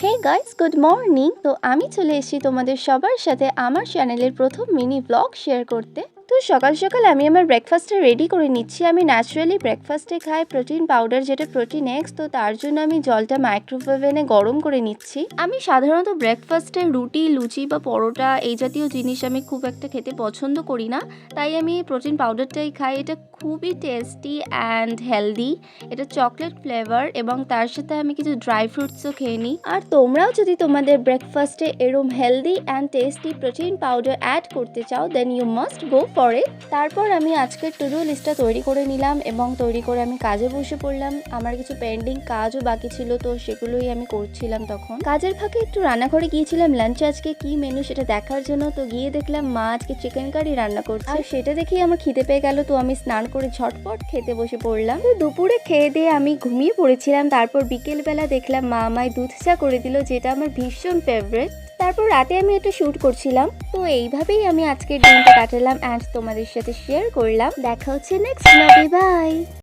Hey guys, good morning. তো আমি চলে এসেছি তোমাদের সবার সাথে আমার চ্যানেলের প্রথম মিনি ব্লগ শেয়ার করতে। তো সকাল সকাল আমি আমার ব্রেকফাস্টটা রেডি করে নিচ্ছি। আমি ন্যাচারালি ব্রেকফাস্টে খাই প্রোটিন পাউডার, যেটা প্রোটিন এক্স। তো তার জন্য আমি জলটা মাইক্রোওয়েভে গরম করে নিচ্ছি। আমি সাধারণত ব্রেকফাস্টে রুটি, লুচি বা পরোটা এই জাতীয় জিনিস আমি খুব একটা খেতে পছন্দ করি না, তাই আমি প্রোটিন পাউডারটাই খাই। এটা খুবই টেস্টি অ্যান্ড হেলদি। এটা চকলেট ফ্লেভার এবং তার সাথে আমি কিছু ড্রাই ফ্রুটসও খেয়ে নিই। আর তোমরাও যদি তোমাদের ব্রেকফাস্টে এরম healthy and tasty protein powder add করতে চাও, then you must go for it. তারপর আমি আজকের টু ডু লিস্টটা তৈরি করে নিলাম এবং তৈরি করে আমি কাজে বসে পড়লাম। আমার কিছু পেন্ডিং কাজও বাকি ছিল, তো সেগুলোই আমি করছিলাম। তখন কাজের ফাঁকে একটু রান্নাঘরে গিয়েছিলাম লাঞ্চে আজকে কি মেনু সেটা দেখার জন্য। তো গিয়ে দেখলাম মা আজকে চিকেন কারি রান্না করছে, আর সেটা দেখেই আমার খিদে পেয়ে গেল। তো আমি স্নান করে ঝটপট খেতে বসে পড়লাম। তো দুপুরে খেয়ে দিয়ে আমি ঘুমিয়ে পড়েছিলাম। তারপর বিকেলবেলা দেখলাম মা আমায় দুধ চা করে দিল, যেটা আমার ভীষণ ফেভারিট। তারপর রাতে আমি একটা শ্যুট করছিলাম। তো এইভাবেই আমি আজকের দিনটা কাটালাম অ্যান্ড তোমাদের সাথে শেয়ার করলাম। দেখা হচ্ছে নেক্সট ব্লগে, বাই।